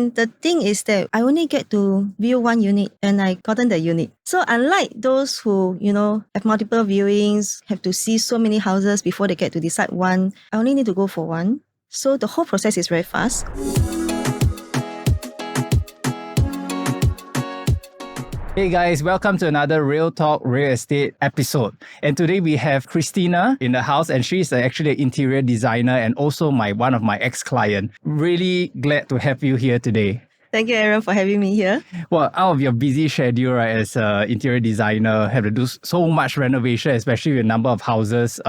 And the thing is that I only get to view one unit and I gotten the unit. So unlike those who, have multiple viewings, have to see so many houses before they get to decide one, I only need to go for one. So the whole process is very fast. Hey guys, welcome to another Real Talk Real Estate episode. And today we have Christina in the house, and she's actually an interior designer and also one of my ex-client. Really glad to have you here today. Thank you, Aaron, for having me here. Well, out of your busy schedule, right, as an interior designer, have to do so much renovation, especially with a number of houses,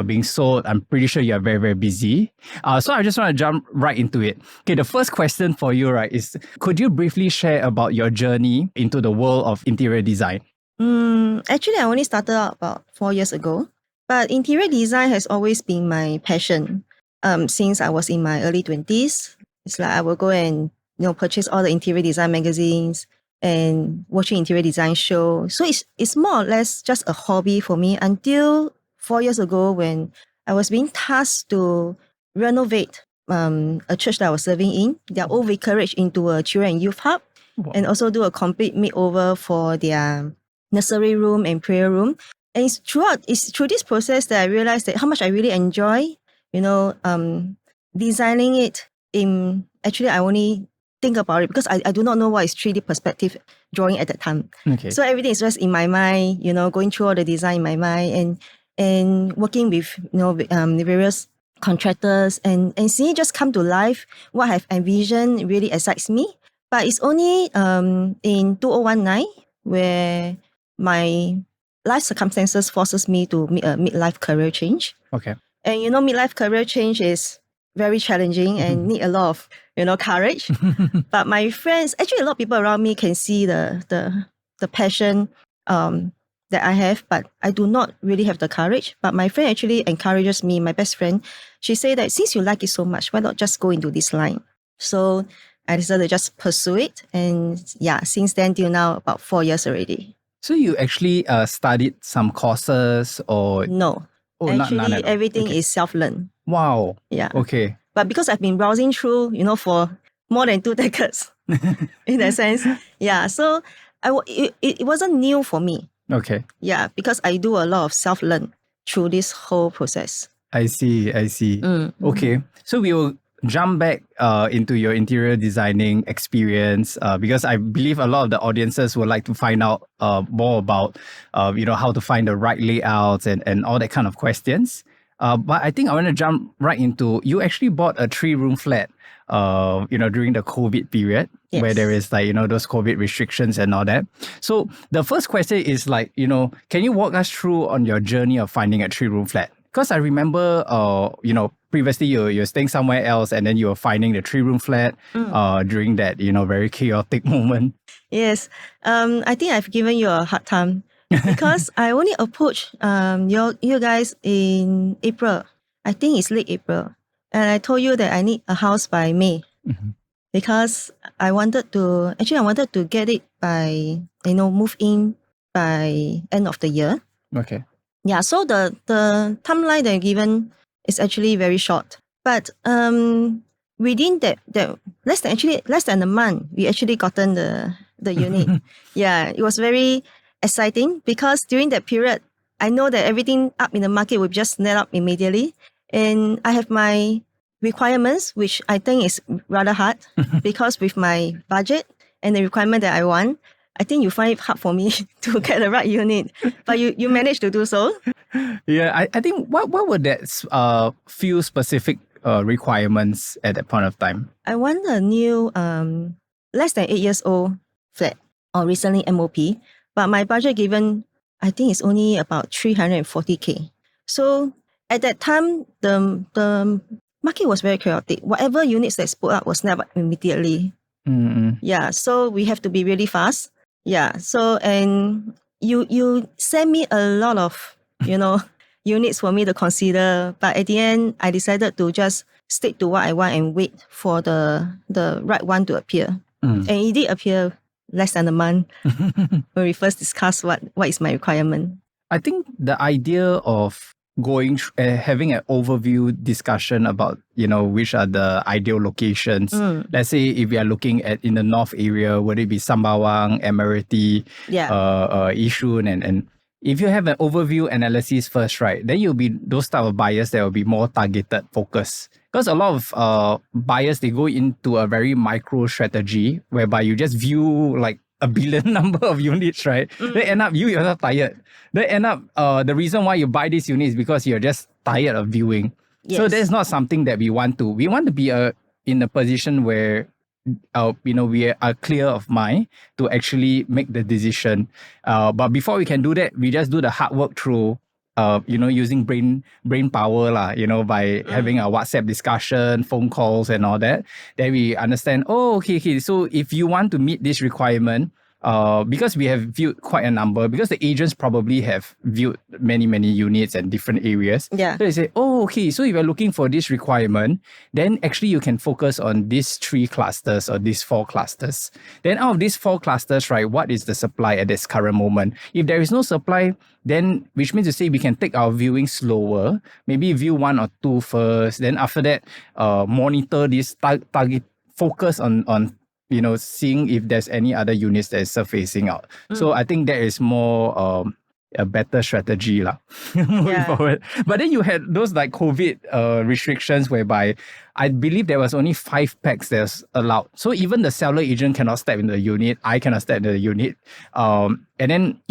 being sold. I'm pretty sure you're very, very busy. So I just want to jump right into it. Okay, the first question for you, right, is could you briefly share about your journey into the world of interior design? Actually, I only started out about 4 years ago, but interior design has always been my passion. Since I was in my early 20s, it's like I will go and purchase all the interior design magazines and watching interior design show. So it's more or less just a hobby for me until 4 years ago when I was being tasked to renovate a church that I was serving in, their old vicarage, into a children and youth hub. Wow. And also do a complete makeover for their nursery room and prayer room. And it's through this process that I realized that how much I really enjoy, designing it. Actually, I only think about it because I do not know what is 3D perspective drawing at that time. Okay. So everything is just in my mind, going through all the design in my mind and working with, the various contractors and seeing it just come to life. What I've envisioned really excites me. But it's only in 2019 where my life circumstances forces me to make a midlife career change. Okay. And midlife career change is very challenging and need a lot of courage. But my friends, actually a lot of people around me can see the passion that I have, but I do not really have the courage. But my friend actually encourages me, my best friend. She said that since you like it so much, why not just go into this line? So I decided to just pursue it. And yeah, since then till now, about 4 years already. So you actually studied some courses or? No. Oh, actually, none at all. Everything Okay. is self-learned. Wow. Yeah. Okay. But because I've been browsing through, for more than 2 decades, in that sense, yeah. So it wasn't new for me. Okay. Yeah, because I do a lot of self-learn through this whole process. I see. Okay. So we will jump back into your interior designing experience because I believe a lot of the audiences would like to find out more about, how to find the right layouts and all that kind of questions. But I think I want to jump right into, you actually bought a 3-room flat, during the COVID period. Yes. Where there is those COVID restrictions and all that. So the first question is can you walk us through on your journey of finding a 3-room flat? Because I remember, previously you're staying somewhere else and then you were finding the 3-room flat during that, very chaotic moment. Yes. I think I've given you a hard time because I only approached you guys in April. I think it's late April. And I told you that I need a house by May. Mm-hmm. Because I wanted to get it by, move in by end of the year. Okay. Yeah, so the timeline that given is actually very short. But within that less than a month, we actually gotten the unit. Yeah, it was very exciting because during that period, I know that everything up in the market will just net up immediately. And I have my requirements, which I think is rather hard because with my budget and the requirement that I want, I think you find it hard for me to get the right unit. But you managed to do so. Yeah, I think what were that few specific requirements at that point of time? I want a new less than 8 years old flat or recently MOP. But my budget given, I think it's only about 340K. So at that time, the market was very chaotic. Whatever units that's put up was never immediately. Mm-hmm. Yeah, so we have to be really fast. Yeah, so and you sent me a lot of, units for me to consider. But at the end, I decided to just stick to what I want and wait for the right one to appear. And it did appear less than a month when we first discussed what is my requirement. I think the idea of having an overview discussion about, which are the ideal locations. Let's say if we are looking at in the north area, would it be Sembawang, Admiralty, Yishun, and if you have an overview analysis first, right, then you'll be those type of buyers that will be more targeted focus. Because a lot of buyers, they go into a very micro strategy whereby you just view like a billion number of units, right? They end up, you're not tired. They end up, the reason why you buy this unit is because you're just tired of viewing. Yes. So that's not something that we want to. We want to be in a position where we are clear of mind to actually make the decision. But before we can do that, we just do the hard work through using brain power by having a WhatsApp discussion, phone calls and all that. Then we understand, okay. So if you want to meet this requirement, because we have viewed quite a number, because the agents probably have viewed many units and different areas. Yeah. So they say, okay, so if you're looking for this requirement, then actually you can focus on these 3 clusters or these 4 clusters. Then out of these 4 clusters, right, what is the supply at this current moment? If there is no supply, then which means to say we can take our viewing slower, maybe view 1 or 2 first. Then after that, monitor this target, focus on seeing if there's any other units that is surfacing out. So I think that is more a better strategy moving forward. But then you had those like COVID restrictions whereby I believe there was only 5 packs that's allowed. So even the seller agent cannot step into the unit. I cannot step into the unit. And then,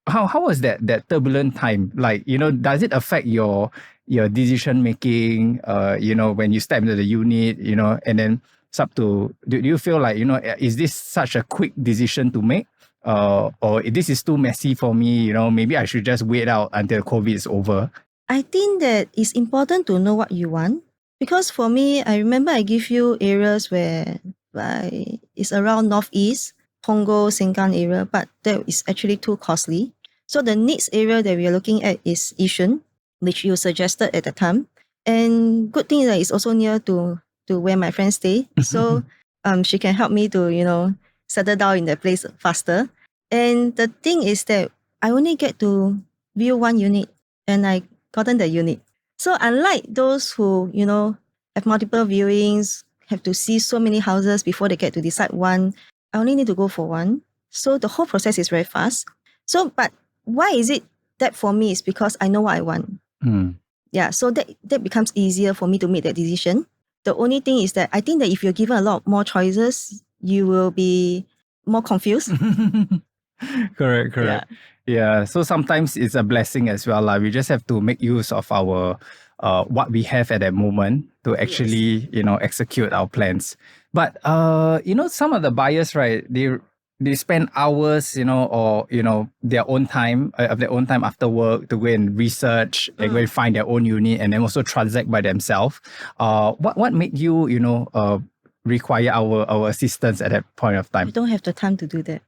how was that turbulent time? Like, does it affect your decision making, when you step into the unit, and then it's up to, do you feel like, is this such a quick decision to make? Or this is too messy for me, maybe I should just wait out until COVID is over? I think that it's important to know what you want. Because for me, I remember I give you areas where it's around Northeast, Punggol, Sengkang area, but that is actually too costly. So the next area that we are looking at is Yishun, which you suggested at the time. And good thing is that it's also near to where my friends stay. So she can help me to, settle down in that place faster. And the thing is that I only get to view 1 unit and I gotten the unit. So unlike those who, have multiple viewings, have to see so many houses before they get to decide one, I only need to go for 1. So the whole process is very fast. So, but why is it that for me is because I know what I want. Yeah, so that becomes easier for me to make that decision. The only thing is that I think that if you're given a lot more choices, you will be more confused. Correct. Yeah. So sometimes it's a blessing as well. We just have to make use of our what we have at that moment to actually, execute our plans. But some of the buyers, right, they spend hours, or their own time after work to go and research and go and find their own unit and then also transact by themselves. What made you, require our assistance at that point of time? You don't have the time to do that.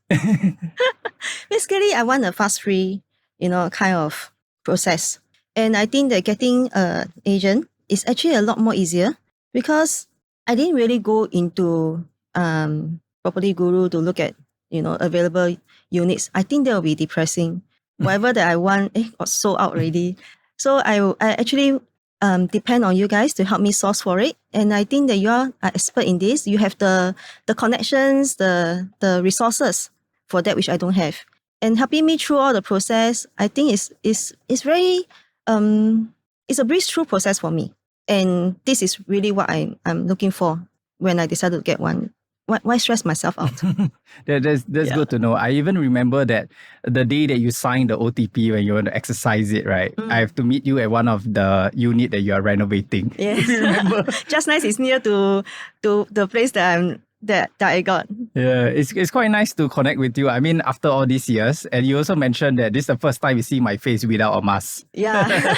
Basically, I want a fast free, kind of process. And I think that getting an agent is actually a lot more easier because I didn't really go into Property Guru to look at, available units. I think that will be depressing. Whatever that I want, got sold out already. So I actually depend on you guys to help me source for it. And I think that you are an expert in this. You have the connections, the resources for that which I don't have. And helping me through all the process, I think is very it's a breeze-through process for me. And this is really what I'm looking for when I decided to get one. Why stress myself out? That's good to know. I even remember that the day that you signed the OTP when you want to exercise it, right? I have to meet you at one of the unit that you are renovating. Yes. Remember? Just nice it's near to the place that I got. Yeah, it's quite nice to connect with you. I mean, after all these years, and you also mentioned that this is the first time you see my face without a mask. Yeah.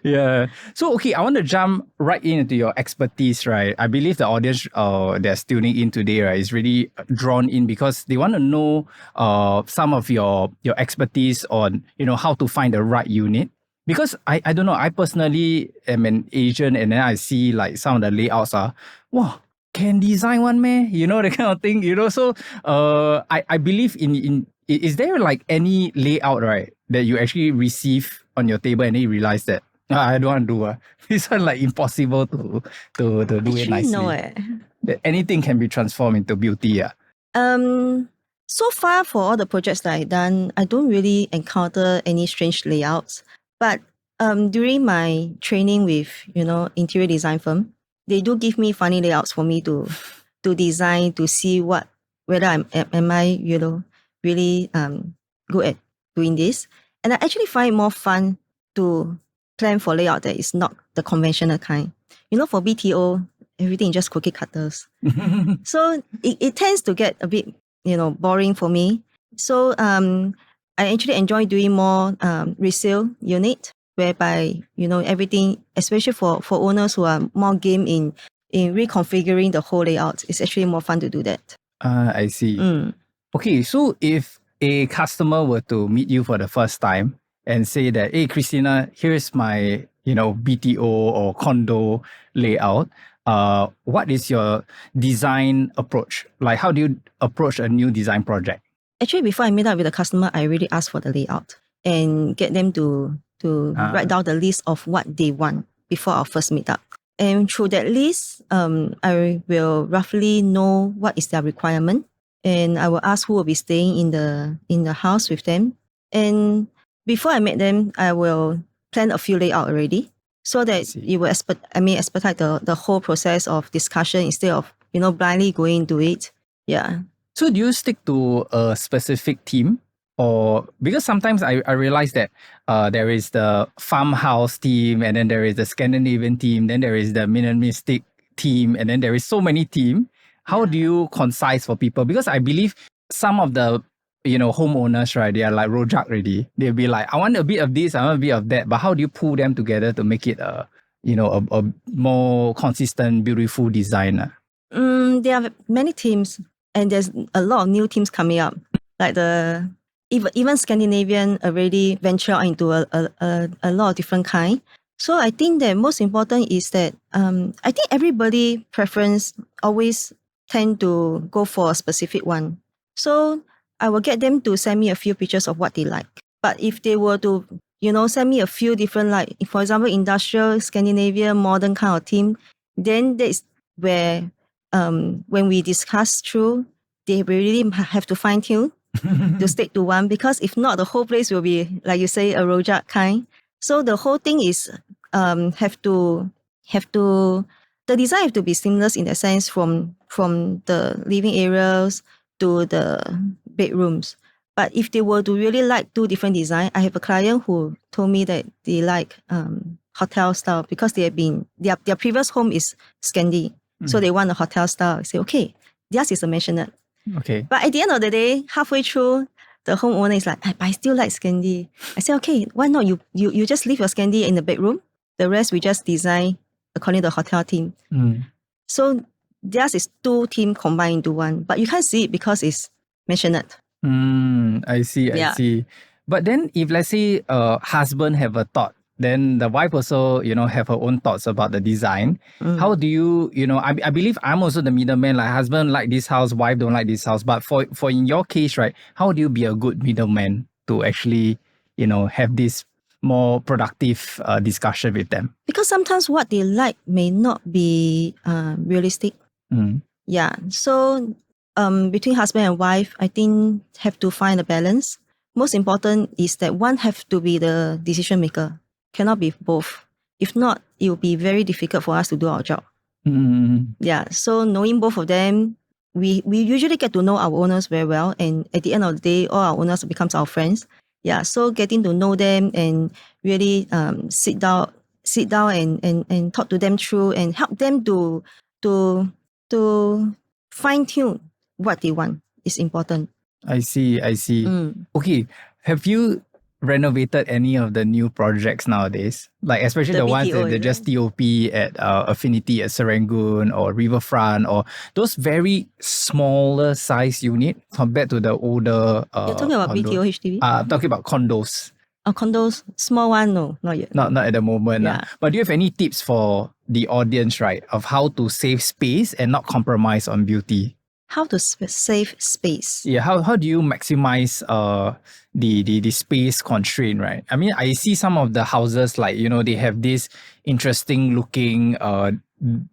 Yeah. So, okay, I want to jump right into your expertise, right? I believe the audience that's tuning in today, right, is really drawn in because they want to know some of your expertise on, how to find the right unit. Because I don't know, I personally am an agent and then I see like some of the layouts are, wow, can design one man, that kind of thing, so I believe in is there like any layout, right, that you actually receive on your table and then you realize that I don't want to do this one like impossible to do Actually, it nicely? no. That anything can be transformed into beauty. So far for all the projects that I've done, I don't really encounter any strange layouts. But during my training with interior design firm, they do give me funny layouts for me to design, to see whether am I really good at doing this. And I actually find it more fun to plan for layout that is not the conventional kind. For BTO, everything is just cookie cutters. So it tends to get a bit boring for me. So I actually enjoy doing more resale unit, whereby everything, especially for owners who are more game in reconfiguring the whole layout, it's actually more fun to do that. I see. Okay, so if a customer were to meet you for the first time and say that, hey, Christina, here's my BTO or condo layout, what is your design approach? Like, how do you approach a new design project? Actually, before I meet up with the customer, I really ask for the layout and get them to write down the list of what they want before our first meetup. And through that list, I will roughly know what is their requirement, and I will ask who will be staying in the house with them. And before I meet them, I will plan a few layout already, so that it will expedite the whole process of discussion instead of blindly going into it. Yeah. So do you stick to a specific theme? Or because sometimes I realize that there is the farmhouse theme, and then there is the Scandinavian theme, then there is the minimalistic theme, and then there is so many themes. How do you concise for people? Because I believe some of the homeowners, right, they are like rojak already. They'll be like, I want a bit of this, I want a bit of that. But how do you pull them together to make it a more consistent, beautiful design? There are many themes, and there's a lot of new themes coming up. Like even Scandinavian already venture into a lot of different kind. So I think that most important is that I think everybody preference always tend to go for a specific one. So I will get them to send me a few pictures of what they like. But if they were to send me a few different, like for example industrial, Scandinavian, modern kind of theme, then that is where when we discuss through, they really have to fine tune to stick to one, because if not, the whole place will be, like you say, a rojak kind. So the whole thing is the design have to be seamless in the sense from the living areas to the bedrooms. But if they were to really like two different design, I have a client who told me that they like hotel style, because they have been their previous home is Scandi, so they want a hotel style. I say, okay, theirs is a maisonette. Okay. But at the end of the day, halfway through, the homeowner is like, I still like Scandi. I say, okay, why not you just leave your Scandi in the bedroom? The rest we just design according to the hotel theme. So theirs is two theme combined into one, but you can't see it because it's maisonette. I see. But then if let's say husband have a thought, then the wife also, have her own thoughts about the design. How do you, I believe I'm also the middleman, like husband like this house, wife don't like this house. But for in your case, right, how do you be a good middleman to actually, have this more productive discussion with them? Because sometimes what they like may not be realistic. Yeah. So between husband and wife, I think have to find a balance. Most important is that one have to be the decision maker. Cannot be both. If not, it will be very difficult for us to do our job. Yeah. So knowing both of them, we usually get to know our owners very well, and at the end of the day, all our owners becomes our friends. Yeah. So getting to know them and really sit down and talk to them through and help them to fine tune what they want is important. I see. Okay. Have you renovated any of the new projects nowadays? Like especially the ones BTO, that they're just TOP at Affinity at Serangoon or Riverfront, or those very smaller size unit compared to the older You're talking about condos. BTO HDB? I'm talking about condos. Condos, small one, no, not yet. Not at the moment. Yeah. But do you have any tips for the audience, right, of how to save space and not compromise on beauty? how to save space. Yeah, how do you maximize the space constraint, right? I mean, I see some of the houses like, they have this interesting looking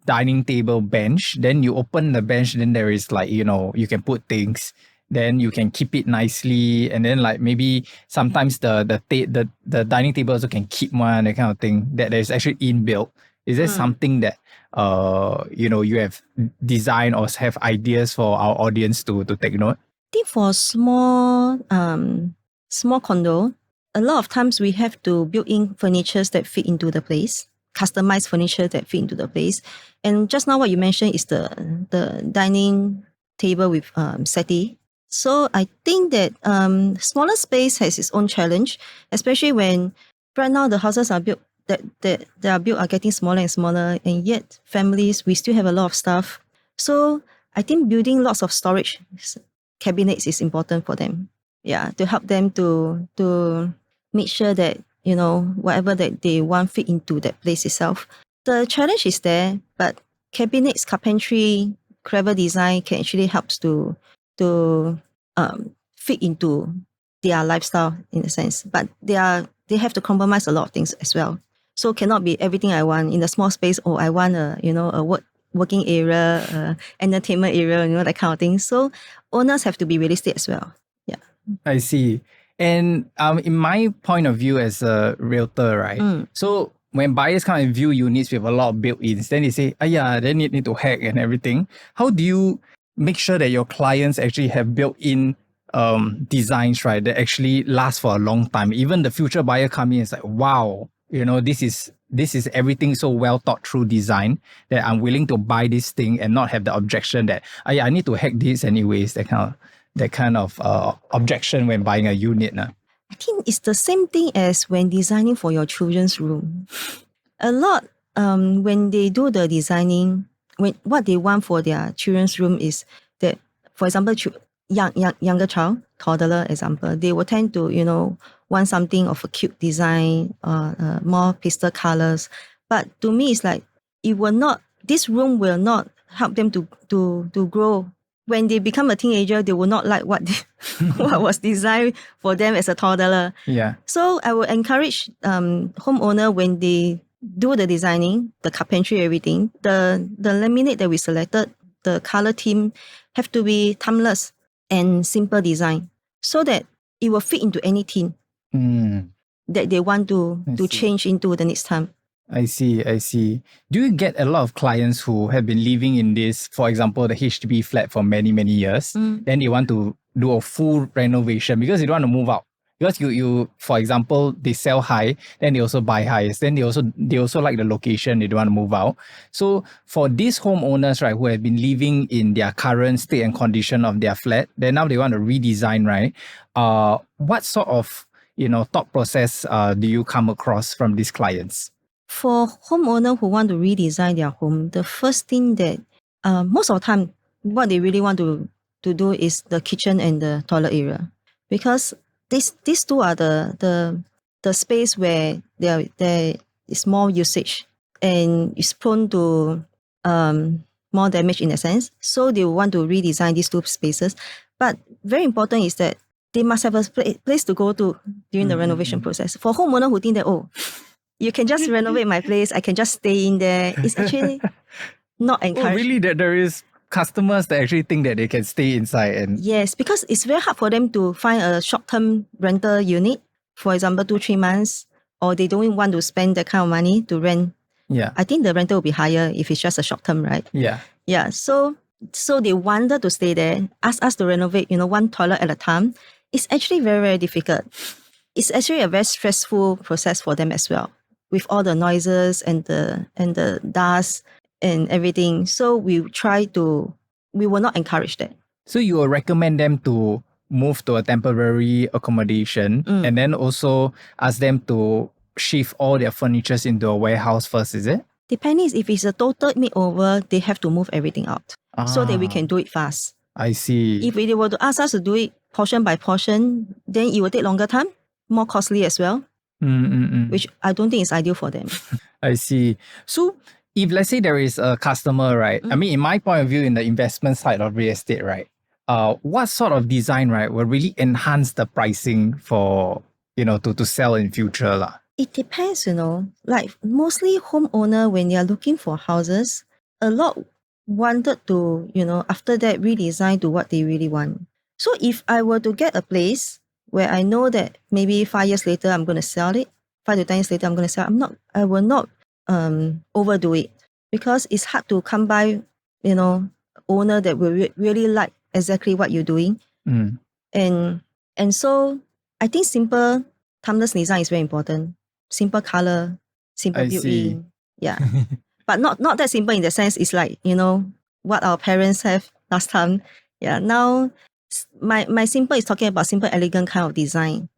dining table bench. Then you open the bench, then there is like, you can put things. Then you can keep it nicely, and then like maybe sometimes the dining table also can keep one, that kind of thing that is actually inbuilt. Is there something that you have designed or have ideas for our audience to take note? I think for small condo, a lot of times we have to build in furnitures that fit into the place, customized furniture that fit into the place. And just now what you mentioned is the dining table with settee. So I think that smaller space has its own challenge, especially when right now the houses are built that they are built are getting smaller and smaller, and yet families, we still have a lot of stuff. So I think building lots of storage cabinets is important for them. Yeah, to help them to make sure that, whatever that they want fit into that place itself. The challenge is there, but cabinets, carpentry, clever design can actually helps to fit into their lifestyle in a sense. But they have to compromise a lot of things as well. So cannot be everything I want in a small space. Oh, I want a working area, entertainment area, that kind of thing. So owners have to be realistic as well. Yeah. I see. And in my point of view as a realtor, right? So when buyers come and view units with a lot of built-ins, then they say, yeah, they need to hack and everything. How do you make sure that your clients actually have built-in designs, right, that actually last for a long time? Even the future buyer coming in is like, wow, this is everything so well thought through design that I'm willing to buy this thing and not have the objection that, yeah, I need to hack this anyways, that kind of objection when buying a unit. I think it's the same thing as when designing for your children's room. A lot, when they do the designing, what they want for their children's room is that, for example, younger child, toddler example, they will tend to, want something of a cute design, more pastel colors. But to me, it's like, this room will not help them to grow. When they become a teenager, they will not like what was designed for them as a toddler. Yeah. So I will encourage homeowner, when they do the designing, the carpentry, everything, the laminate that we selected, the color theme have to be timeless and simple design, so that it will fit into any theme that they want to change into the next time. I see. Do you get a lot of clients who have been living in this, for example, the HDB flat for many, many years, then they want to do a full renovation because they don't want to move out? Because you, for example, they sell high, then they also buy high, then they also like the location, they don't want to move out. So for these homeowners, right, who have been living in their current state and condition of their flat, then now they want to redesign, right? What sort of thought process do you come across from these clients? For homeowner who want to redesign their home, the first thing that most of the time, what they really want to do is the kitchen and the toilet area, because these two are the space where there is more usage and is prone to more damage in a sense. So they want to redesign these two spaces. But very important is that they must have a place to go to during the renovation process. For homeowner who think that, you can just renovate my place, I can just stay in there, it's actually not encouraged. Oh, really? That there is customers that actually think that they can stay inside? And yes, because it's very hard for them to find a short-term rental unit, for example, 2-3 months, or they don't want to spend that kind of money to rent. Yeah. I think the rental will be higher if it's just a short-term, right? Yeah. Yeah, so they wanted to stay there, ask us to renovate, one toilet at a time. It's actually very, very difficult. It's actually a very stressful process for them as well, with all the noises and the dust and everything. So we will not encourage that. So you will recommend them to move to a temporary accommodation and then also ask them to shift all their furnitures into a warehouse first, is it? Depending if it's a total makeover, they have to move everything out so that we can do it fast. I see. If they were to ask us to do it portion by portion, then it will take longer time, more costly as well, which I don't think is ideal for them. I see. So if let's say there is a customer, right? I mean, in my point of view, in the investment side of real estate, right? What sort of design, right, will really enhance the pricing for, to sell in future lah? It depends, like mostly homeowner, when they are looking for houses, a lot wanted to, after that redesign to what they really want. So if I were to get a place where I know that maybe 5 years later I'm going to sell it, 5 to 10 years later I'm going to sell, I will not overdo it, because it's hard to come by, owner that will really like exactly what you're doing. And so I think simple timeless design is very important. Simple color, simple I see. built-in. Yeah. But not that simple in the sense it's like, what our parents have last time. Yeah. Now my simple is talking about simple, elegant kind of design.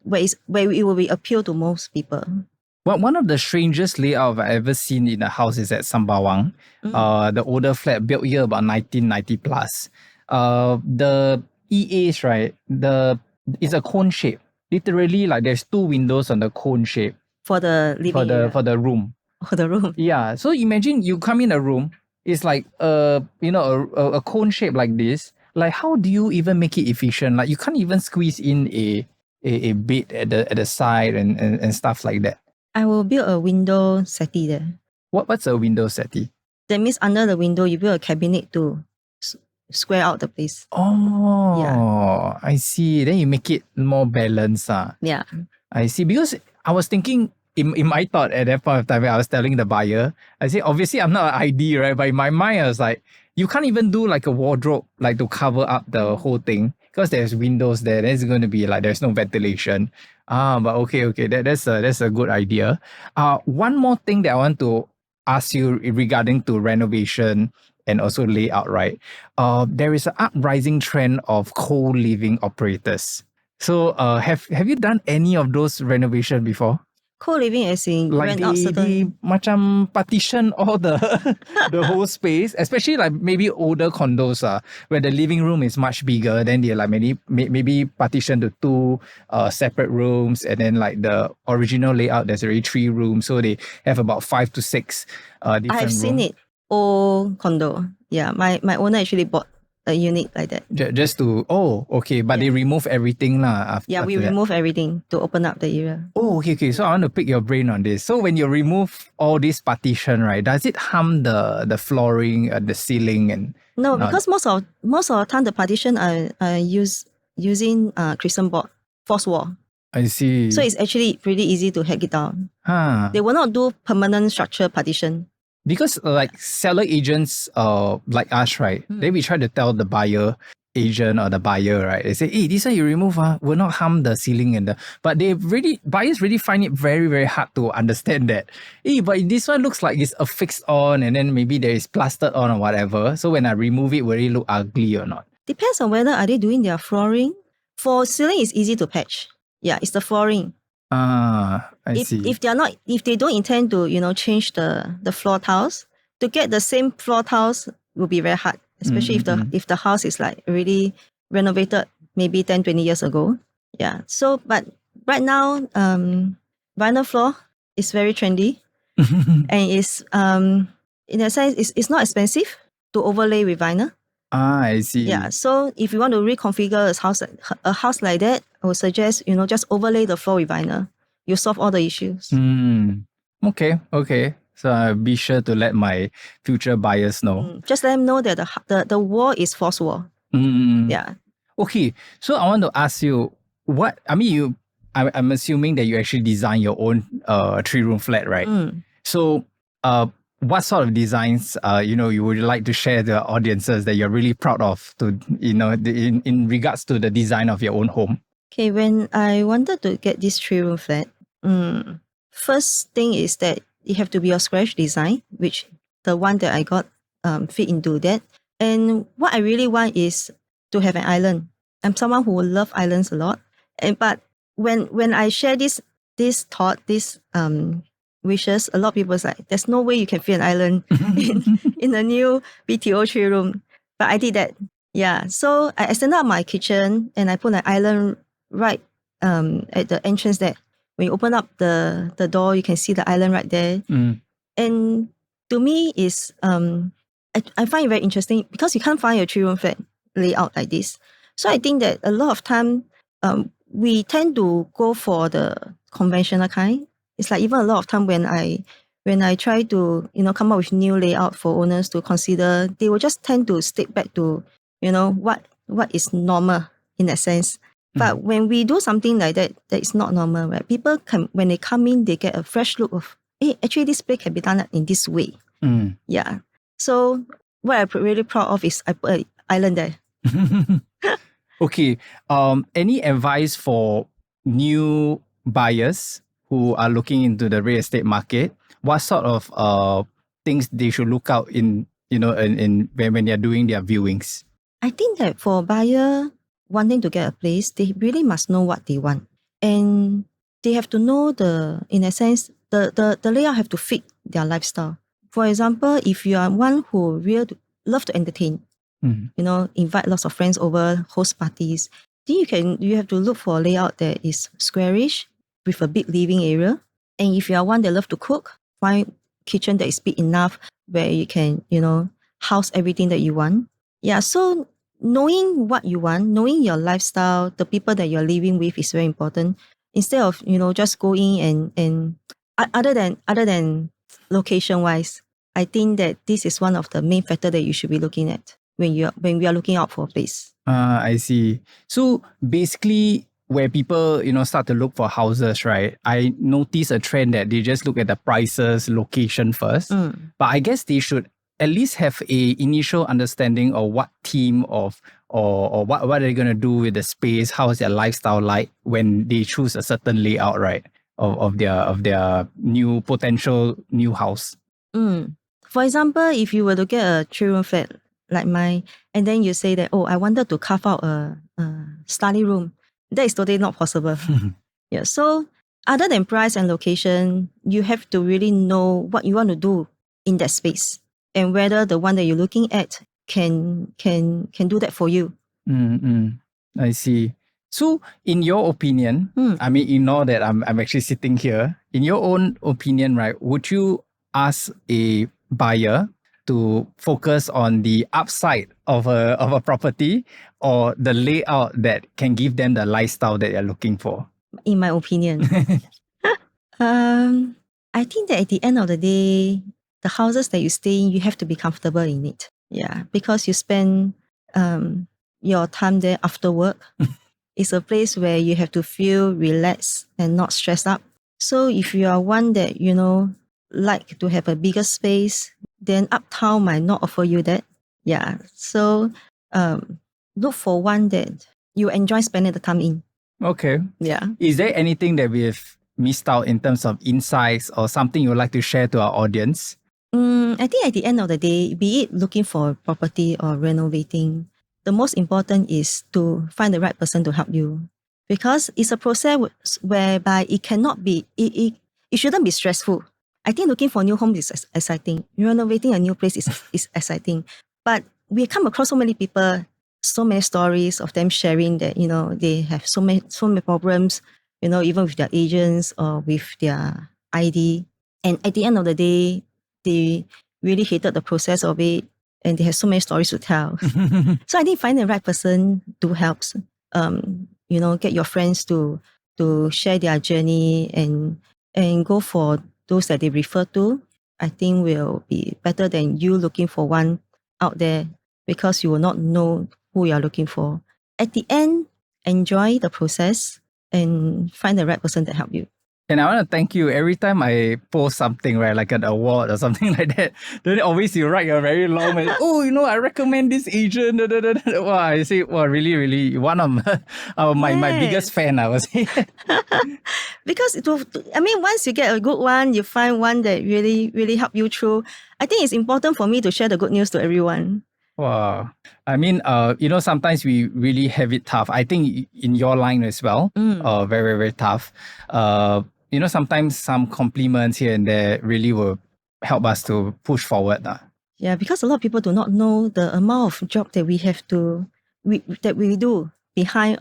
Where it will be appeal to most people. Well, one of the strangest layout I've ever seen in a house is at Sembawang. The older flat built here about 1990 plus. The EAs, right? It's a cone shape. Literally, like there's 2 windows on the cone shape For the living area. for the room. For the room. Yeah. So imagine you come in a room, it's like a cone shape like this. Like, how do you even make it efficient? Like, you can't even squeeze in a bed at the side and stuff like that. I will build a window settee there. What's a window settee? That means under the window you build a cabinet to square out the place. Oh, yeah. I see. Then you make it more balanced. Yeah. I see. Because I was thinking, in my thought at that point of time, I was telling the buyer, I said, obviously I'm not an ID, right? But in my mind, I was like, you can't even do like a wardrobe, like to cover up the whole thing, because there's windows there. There's going to be like, there's no ventilation. But okay. That's a good idea. One more thing that I want to ask you regarding to renovation and also layout, right? There is an uprising trend of co-living operators. So have you done any of those renovation before? Co-living as in Like rent out they certain... macam partition all the the whole space, especially like maybe older condos where the living room is much bigger. Then they like maybe partition to 2 separate rooms, and then like the original layout there's already 3 rooms, so they have about 5 to 6 different I've seen it. Old condo. Yeah, my owner actually bought a unit like that. Just to but they remove everything lah. Yeah, we remove everything to open up the area. Okay. So I want to pick your brain on this. So when you remove all this partition, right, does it harm the flooring, the ceiling, and no? Because most of the time the partition are using Christian board, force wall. I see. So it's actually pretty easy to hack it down. They will not do permanent structure partition. Because like seller agents like us, right? Then we try to tell the buyer agent or the buyer, right? They say, hey, this one you remove will not harm the ceiling but buyers really find it very, very hard to understand that. Hey, but this one looks like it's affixed on and then maybe there is plastered on or whatever. So when I remove it, will it look ugly or not? Depends on whether are they doing their flooring. For ceiling, it's easy to patch. Yeah, it's the flooring. I see. If they don't intend to, change the floor tiles, to get the same floor tiles will be very hard, especially if the house is like really renovated maybe 10, 20 years ago. Yeah. So, but right now, vinyl floor is very trendy, and it's in a sense it's not expensive to overlay with vinyl. I see. Yeah. So if you want to reconfigure a house like that, I would suggest, just overlay the floor with vinyl. You solve all the issues. Okay. So I'll be sure to let my future buyers know. Just let them know that the wall is force wall. Yeah. Okay. So I want to ask you, I'm assuming that you actually design your own 3-room flat, right? So what sort of designs you would like to share to the audiences that you're really proud of in regards to the design of your own home? Okay, when I wanted to get this 3-room flat, first thing is that it have to be a scratch design, which the one that I got fit into that. And what I really want is to have an island. I'm someone who love islands a lot. But when I share this thought, wishes, a lot of people say, there's no way you can fit an island in a new BTO 3-room. But I did that. Yeah. So I extended out my kitchen and I put an island right at the entrance there. When you open up the door, you can see the island right there. And to me is I find it very interesting because you can't find a 3-room flat layout like this. So I think that a lot of time we tend to go for the conventional kind. It's like even a lot of time when I try to come up with new layout for owners to consider, they will just tend to stick back to what is normal in that sense. But when we do something like that is not normal, right? People can, when they come in, they get a fresh look of, hey, actually this place can be done in this way. Yeah. So what I'm really proud of is I put an island there. Okay. Any advice for new buyers who are looking into the real estate market? What sort of things they should look out in when they are doing their viewings? I think that for a buyer wanting to get a place, they really must know what they want. And they have to know in a sense, the layout have to fit their lifestyle. For example, if you are one who really love to entertain, invite lots of friends over, host parties, then you have to look for a layout that is squarish with a big living area. And if you are one that love to cook, find kitchen that is big enough where you can, house everything that you want. Yeah, so knowing what you want, knowing your lifestyle, the people that you're living with is very important. Instead of, just going and other than location wise, I think that this is one of the main factor that you should be looking at when we are looking out for a place. I see. So basically, where people start to look for houses, right? I notice a trend that they just look at the prices, location first. But I guess they should at least have a initial understanding of what theme of or what are they gonna do with the space, how is their lifestyle like when they choose a certain layout, right? Of their new potential new house. For example, if you were to get a 3-room flat like mine, and then you say that, oh, I wanted to carve out a study room, that is totally not possible. Yeah. So other than price and location, you have to really know what you want to do in that space and whether the one that you're looking at can do that for you. I see. So, in your opinion, I mean, ignore that I'm actually sitting here. In your own opinion, right? Would you ask a buyer to focus on the upside of a property or the layout that can give them the lifestyle that they're looking for? In my opinion, I think that at the end of the day, the houses that you stay in, you have to be comfortable in it. Yeah, because you spend your time there after work. It's a place where you have to feel relaxed and not stressed up. So if you are one that, like to have a bigger space, then uptown might not offer you that. Yeah. So look for one that you enjoy spending the time in. Okay. Yeah. Is there anything that we've missed out in terms of insights or something you would like to share to our audience? I think at the end of the day, be it looking for property or renovating, the most important is to find the right person to help you. Because it's a process whereby it cannot be, it shouldn't be stressful. I think looking for a new home is exciting. Renovating a new place is exciting. But we come across so many people, so many stories of them sharing that, they have so many problems, even with their agents or with their ID. And at the end of the day, they really hated the process of it and they have so many stories to tell. So I think finding the right person do helps. Get your friends to share their journey and go for those that they refer to. I think will be better than you looking for one out there because you will not know who you are looking for. At the end, enjoy the process and find the right person to help you. And I want to thank you. Every time I post something, right, like an award or something like that, then always you write a very long, I recommend this agent. Wow, I say, wow, really, really, one of my biggest fan, I would say. Because once you get a good one, you find one that really, really help you through. I think it's important for me to share the good news to everyone. Wow. I mean, sometimes we really have it tough. I think in your line as well, very, very, very tough. Sometimes some compliments here and there really will help us to push forward. Yeah, because a lot of people do not know the amount of job that we have that we do behind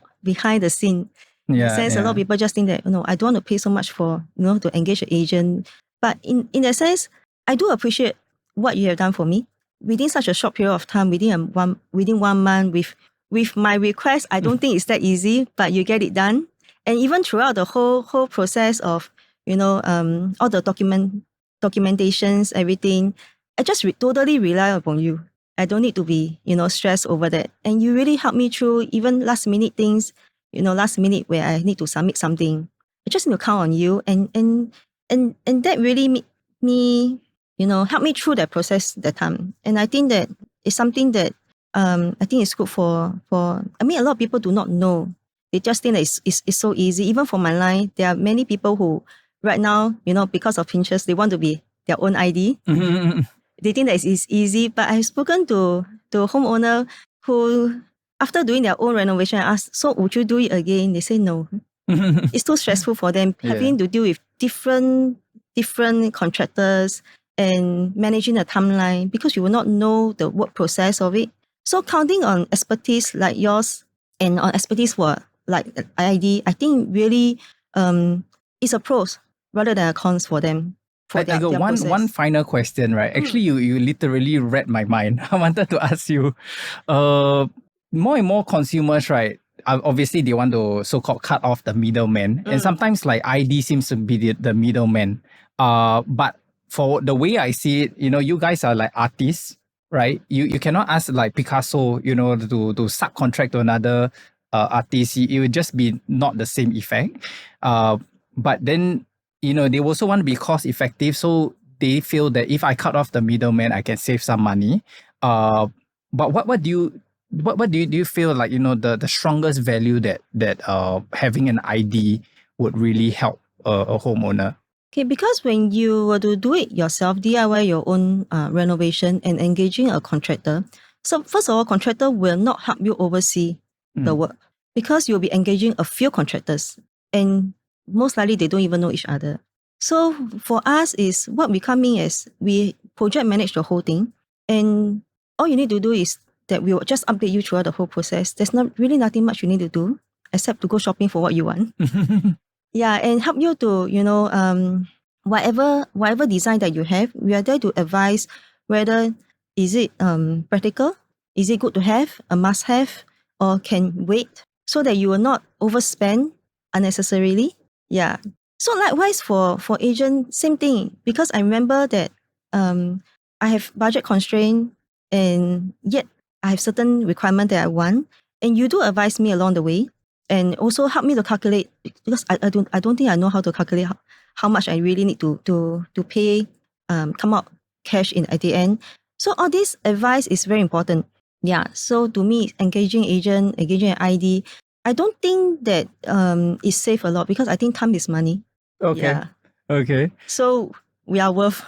the scene. In a sense, a lot of people just think that, I don't want to pay so much for, to engage an agent. But in that sense, I do appreciate what you have done for me within such a short period of time, within 1 month. With my request, I don't think it's that easy, but you get it done. And even throughout the whole process of all the documentations, everything, I just totally rely upon you. I don't need to be stressed over that. And you really help me through even last minute things. Last minute where I need to submit something, I just need to count on you, and that really made me help me through that process that time. And I think that it's something that I think it's good for I mean, a lot of people do not know. They just think that it's so easy. Even for my line, there are many people who right now, because of Pinterest, they want to be their own ID. They think that it's easy, but I've spoken to a homeowner who, after doing their own renovation, I asked, so would you do it again? They say no. It's too stressful for them, having to deal with different contractors and managing a timeline, because you will not know the work process of it. So counting on expertise like yours and on expertise for like ID, I think really it's a pros rather than a cons for them. I got one final question, right? Actually, you literally read my mind. I wanted to ask you, more and more consumers, right? Obviously, they want to so-called cut off the middleman. And sometimes like ID seems to be the middleman. But for the way I see it, you guys are like artists, right? You cannot ask like Picasso, to subcontract to another artist. It would just be not the same effect. But then, they also want to be cost effective. So they feel that if I cut off the middleman, I can save some money. But what do you feel like, the strongest value that having an ID would really help a homeowner? Okay, because when you were to do it yourself, DIY your own renovation and engaging a contractor, so first of all, contractor will not help you oversee the work, because you'll be engaging a few contractors, and most likely they don't even know each other. So for us is what we come in as, we project manage the whole thing, and all you need to do is that we will just update you throughout the whole process. There's not really nothing much you need to do except to go shopping for what you want. Yeah, and help you to, whatever design that you have, we are there to advise whether is it practical, is it good to have, a must have, or can wait, so that you will not overspend unnecessarily. Yeah. So likewise for agent, same thing, because I remember that I have budget constraint, and yet I have certain requirement that I want, and you do advise me along the way, and also help me to calculate, because I don't think I know how to calculate how much I really need to pay, come out cash in at the end. So all this advice is very important. Yeah. So to me, engaging agent, engaging an ID, I don't think that it's safe a lot, because I think time is money. Okay. Yeah. Okay. So we are worth.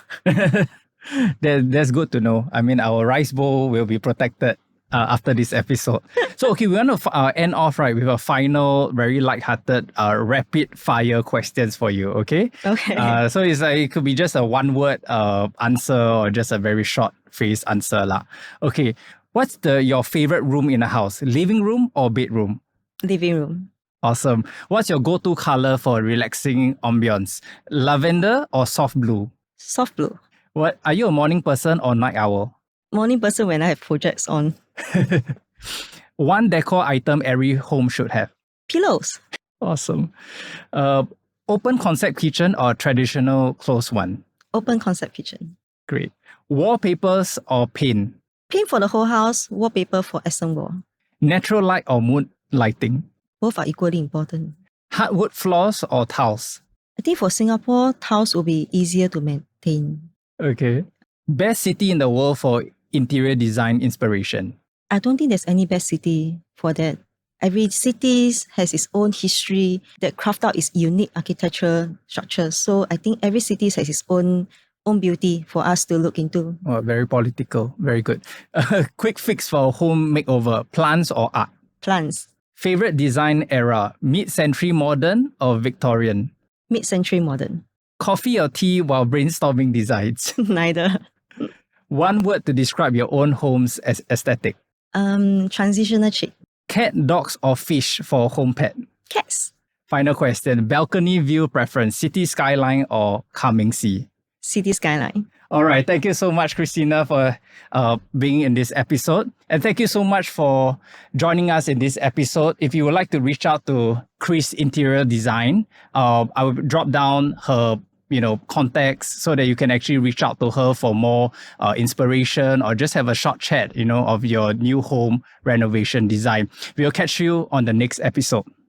That's good to know. I mean, our rice bowl will be protected after this episode. So, okay, we want to end off, right, with a final, very lighthearted, rapid fire questions for you, okay? Okay. So it's like, it could be just a one word answer or just a very short phrase answer lah. Okay, what's your favorite room in the house? Living room or bedroom? Living room. Awesome. What's your go-to color for a relaxing ambience? Lavender or soft blue? Soft blue. What are you, a morning person or night owl? Morning person when I have projects on. One decor item every home should have. Pillows. Awesome. Open concept kitchen or traditional closed one? Open concept kitchen. Great. Wallpapers or paint? Paint for the whole house, wallpaper for accent wall. Natural light or mood lighting? Both are equally important. Hardwood floors or tiles? I think for Singapore, tiles will be easier to maintain. Okay. Best city in the world for interior design inspiration? I don't think there's any best city for that. Every city has its own history that craft out its unique architectural structure. So I think every city has its own beauty for us to look into. Oh, very political. Very good. Quick fix for a home makeover. Plants or art? Plants. Favorite design era? Mid-century modern or Victorian? Mid-century modern. Coffee or tea while brainstorming designs? Neither. One word to describe your own home's aesthetic. Transitional chic. Cat, dogs or fish for a home pet? Cats. Final question. Balcony view preference. City skyline or calming sea? City skyline. All right. Thank you so much, Christina, for being in this episode. And thank you so much for joining us in this episode. If you would like to reach out to Chris Interior Design, I will drop down her contacts so that you can actually reach out to her for more inspiration or just have a short chat, of your new home renovation design. We'll catch you on the next episode.